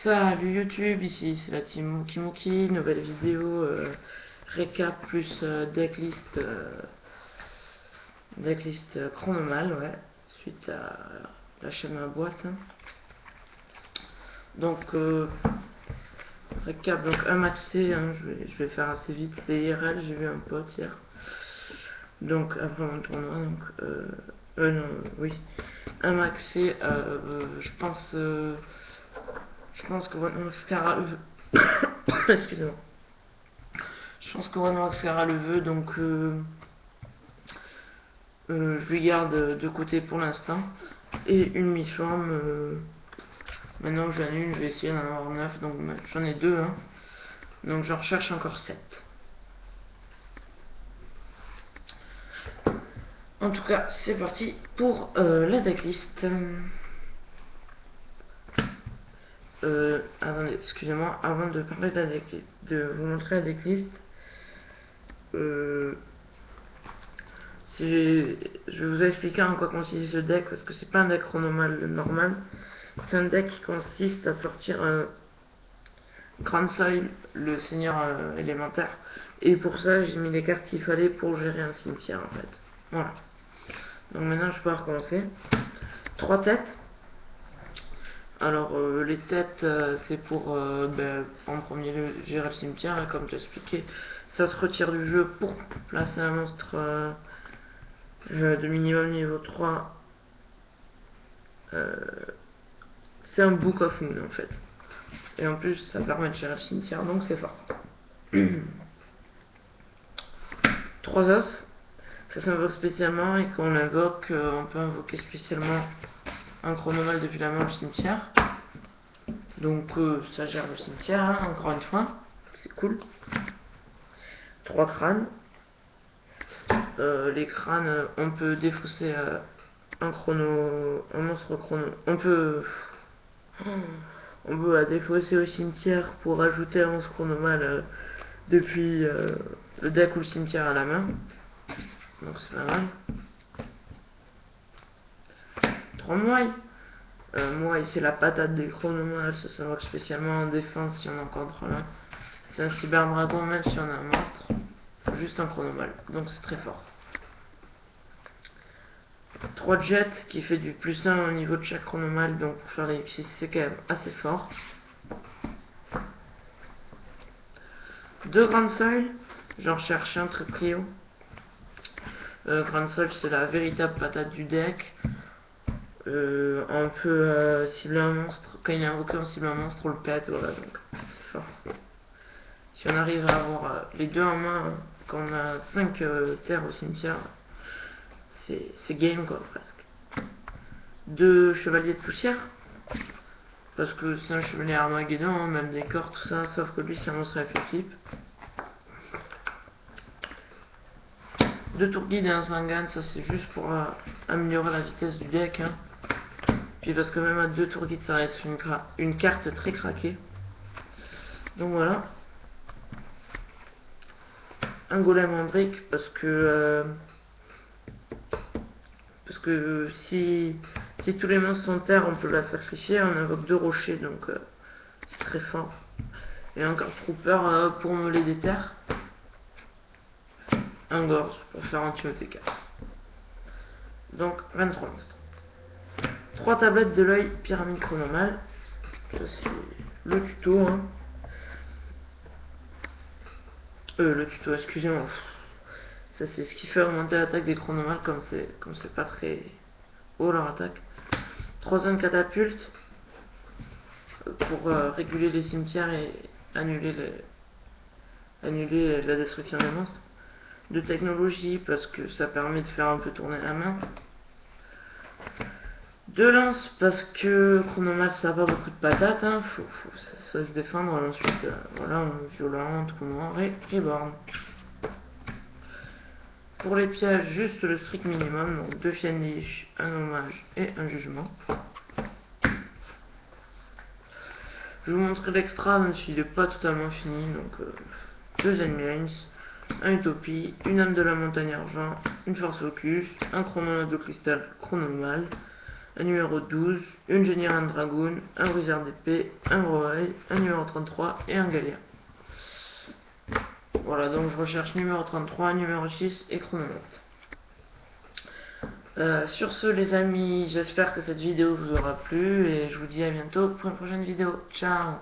Salut YouTube, ici c'est la team Mookie Mookie, nouvelle vidéo récap plus decklist chronomal, ouais, suite à l'achat de ma boîte. Hein. Donc récap, donc un match C, hein, je vais faire assez vite, c'est IRL, j'ai vu un pote hier. Donc après mon tournoi, donc non, oui, un max C, je pense que One Mascara le veut. Excusez-moi. Je pense que One Mascara le veut, donc je lui garde de côté pour l'instant. Et une mi-forme. Maintenant que j'en ai une, je vais essayer d'en avoir 9. Donc j'en ai 2. Hein. Donc j'en recherche encore 7. En tout cas, c'est parti pour la decklist. Attendez, excusez-moi, avant de parler de la decklist, de vous montrer la decklist, je vais vous expliquer en quoi consiste ce deck, parce que c'est pas un deck chronomal normal, c'est un deck qui consiste à sortir un Grand Soil, le seigneur élémentaire, et pour ça j'ai mis les cartes qu'il fallait pour gérer un cimetière en fait. Voilà. Donc maintenant je peux recommencer. 3 têtes. Alors les têtes c'est pour en premier lieu gérer le cimetière, et comme j'ai expliqué, ça se retire du jeu pour placer un monstre de minimum niveau 3. C'est un Book of Moon en fait. Et en plus ça permet de gérer le cimetière, donc c'est fort. 3 os, ça s'invoque spécialement, et quand on l'invoque, on peut invoquer spécialement un chronomal depuis la main au cimetière. Donc ça gère le cimetière, hein, encore une fois, c'est cool. 3 crânes. Les crânes, on peut défausser un monstre chrono. On peut la défausser au cimetière pour ajouter un monstre chronomal depuis le deck ou le cimetière à la main. Donc c'est pas mal. 3 moailles. Moaille, c'est la patate des chronomales, ça s'invoque spécialement en défense si on en contrôle un. C'est un cyber dragon même si on a un monstre. Juste un chronomal, donc c'est très fort. 3 jets qui fait du plus 1 au niveau de chaque chronomal, donc pour faire les X6 c'est quand même assez fort. 2 Grand Soil, j'en recherche un très prio. Grand Soil c'est la véritable patate du deck. On peut cibler un monstre, quand il est invoqué on cible un monstre, on le pète, voilà, donc c'est fort. Si on arrive à avoir les deux en main, quand on a 5 terres au cimetière, c'est game quoi presque. 2 chevaliers de poussière, parce que c'est un chevalier Armageddon, hein, même des corps, tout ça, sauf que lui c'est un monstre effectif. 2 tours guide et un Zangan, ça c'est juste pour améliorer la vitesse du deck. Hein. Puis parce que même à 2 tours guide ça reste une carte très craquée. Donc voilà. Un golem en brique parce que si tous les monstres sont terre on peut la sacrifier, on invoque 2 rochers donc c'est très fort. Et encore trooper pour meuler des terres. Un gorge pour faire un TK. Donc 23 monstres. 3 tablettes de l'œil pyramide chronomale. Ça c'est le tuto. Hein. Le tuto, excusez-moi. Ça c'est ce qui fait augmenter l'attaque des chronomales comme c'est pas très haut leur attaque. 3 zones catapultes pour réguler les cimetières et annuler la destruction des monstres. De technologie parce que ça permet de faire un peu tourner la main. 2 lances parce que chronomal ça a pas beaucoup de patates, hein. Ça se défendre. Ensuite voilà, violent, trou noir et reborn. Pour les pièges, juste le strict minimum, donc 2 fiendish, un hommage et un jugement. Je vous montrerai l'extra, même s'il n'est pas totalement fini, donc 2 ennemis, un utopie, une âme de la montagne argent, une force focus, un chronomètre de cristal chronomal, un numéro 12, une génière, un dragoon, un briseur d'épée, un roaille, un numéro 33 et un galère. Voilà, donc je recherche numéro 33, numéro 6 et chronomètre. Sur ce les amis, j'espère que cette vidéo vous aura plu et je vous dis à bientôt pour une prochaine vidéo. Ciao!